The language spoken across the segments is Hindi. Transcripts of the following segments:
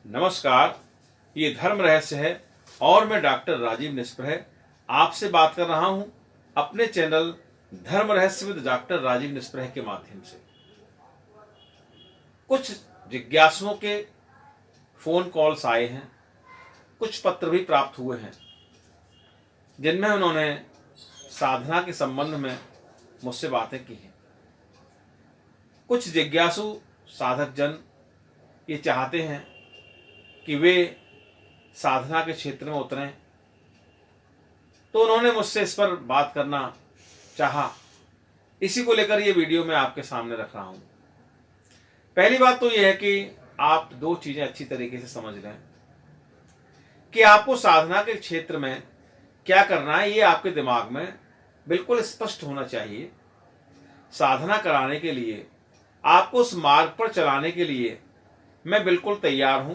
नमस्कार, ये धर्म रहस्य है और मैं डॉक्टर राजीव निष्प्रह आपसे बात कर रहा हूं अपने चैनल धर्म रहस्य विद डॉक्टर राजीव निष्प्रह के माध्यम से। कुछ जिज्ञासुओं के फोन कॉल्स आए हैं, कुछ पत्र भी प्राप्त हुए हैं जिनमें उन्होंने साधना के संबंध में मुझसे बातें की हैं। कुछ जिज्ञासु साधक जन ये चाहते हैं कि वे साधना के क्षेत्र में उतरें, तो उन्होंने मुझसे इस पर बात करना चाहा। इसी को लेकर ये वीडियो मैं आपके सामने रख रहा हूं। पहली बात तो यह है कि आप दो चीजें अच्छी तरीके से समझ लें कि आपको साधना के क्षेत्र में क्या करना है, ये आपके दिमाग में बिल्कुल स्पष्ट होना चाहिए। साधना कराने के लिए, आपको उस मार्ग पर चलाने के लिए मैं बिल्कुल तैयार हूं।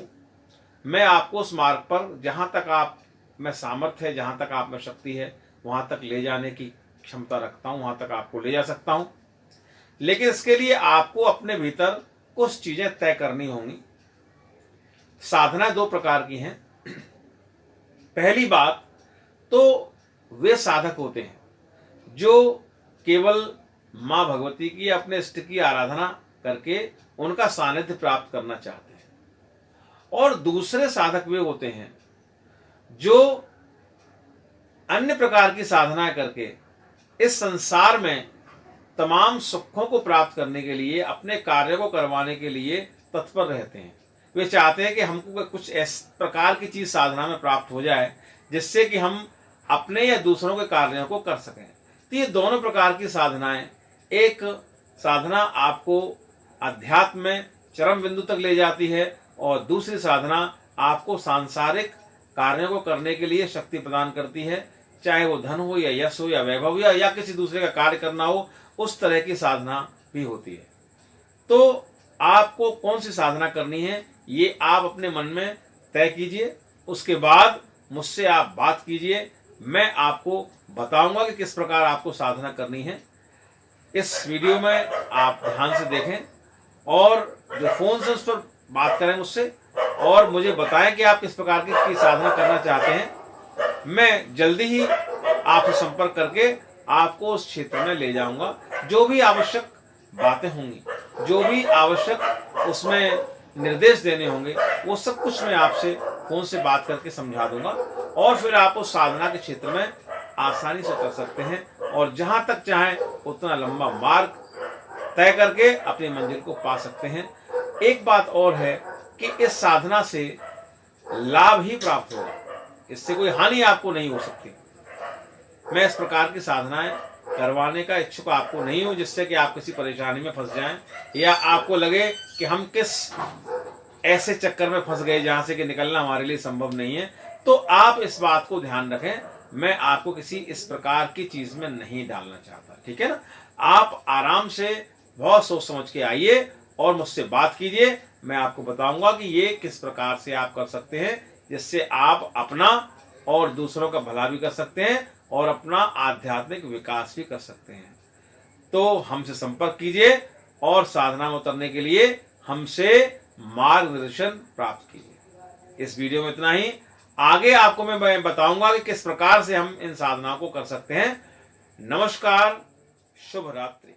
मैं आपको उस मार्ग पर जहां तक आप में सामर्थ्य है, जहां तक आप में शक्ति है, वहां तक ले जाने की क्षमता रखता हूं, वहां तक आपको ले जा सकता हूं। लेकिन इसके लिए आपको अपने भीतर कुछ चीजें तय करनी होंगी। साधना दो प्रकार की हैं। पहली बात तो वे साधक होते हैं जो केवल मां भगवती की, अपने इष्ट की आराधना करके उनका सानिध्य प्राप्त करना चाहते हैं, और दूसरे साधक वे होते हैं जो अन्य प्रकार की साधना करके इस संसार में तमाम सुखों को प्राप्त करने के लिए, अपने कार्य को करवाने के लिए तत्पर रहते हैं। वे चाहते हैं कि हमको कुछ इस प्रकार की चीज साधना में प्राप्त हो जाए जिससे कि हम अपने या दूसरों के कार्यों को कर सकें। तो ये दोनों प्रकार की साधनाएं, एक साधना आपको अध्यात्म में चरम बिंदु तक ले जाती है और दूसरी साधना आपको सांसारिक कार्यों को करने के लिए शक्ति प्रदान करती है, चाहे वो धन हो या यश हो या वैभव या किसी दूसरे का कार्य करना हो, उस तरह की साधना भी होती है। तो आपको कौन सी साधना करनी है ये आप अपने मन में तय कीजिए। उसके बाद मुझसे आप बात कीजिए, मैं आपको बताऊंगा कि किस प्रकार आपको साधना करनी है। इस वीडियो में आप ध्यान से देखें और जो फोन से उस पर बात करें मुझसे और मुझे बताएं कि आप किस प्रकार की साधना करना चाहते हैं। मैं जल्दी ही आपसे संपर्क करके आपको उस क्षेत्र में ले जाऊंगा। जो भी आवश्यक बातें होंगी, जो भी आवश्यक उसमें निर्देश देने होंगे, वो सब कुछ मैं आपसे फोन से बात करके समझा दूंगा और फिर आप उस साधना के क्षेत्र में आसानी से कर सकते हैं और जहां तक चाहें उतना लंबा मार्ग तय करके अपनी मंजिल को पा सकते हैं। एक बात और है कि इस साधना से लाभ ही प्राप्त होगा, इससे कोई हानि आपको नहीं हो सकती। मैं इस प्रकार की साधनाएं करवाने का इच्छुक आपको नहीं हूं जिससे कि आप किसी परेशानी में फंस जाएं या आपको लगे कि हम किस ऐसे चक्कर में फंस गए जहां से कि निकलना हमारे लिए संभव नहीं है। तो आप इस बात को ध्यान रखें, मैं आपको किसी इस प्रकार की चीज में नहीं डालना चाहता, ठीक है ना। आप आराम से बहुत सोच समझ के आइए और मुझसे बात कीजिए। मैं आपको बताऊंगा कि ये किस प्रकार से आप कर सकते हैं जिससे आप अपना और दूसरों का भला भी कर सकते हैं और अपना आध्यात्मिक विकास भी कर सकते हैं। तो हमसे संपर्क कीजिए और साधना में उतरने के लिए हमसे मार्गदर्शन प्राप्त कीजिए। इस वीडियो में इतना ही। आगे आपको मैं बताऊंगा कि किस प्रकार से हम इन साधनाओं को कर सकते हैं। नमस्कार, शुभ रात्रि।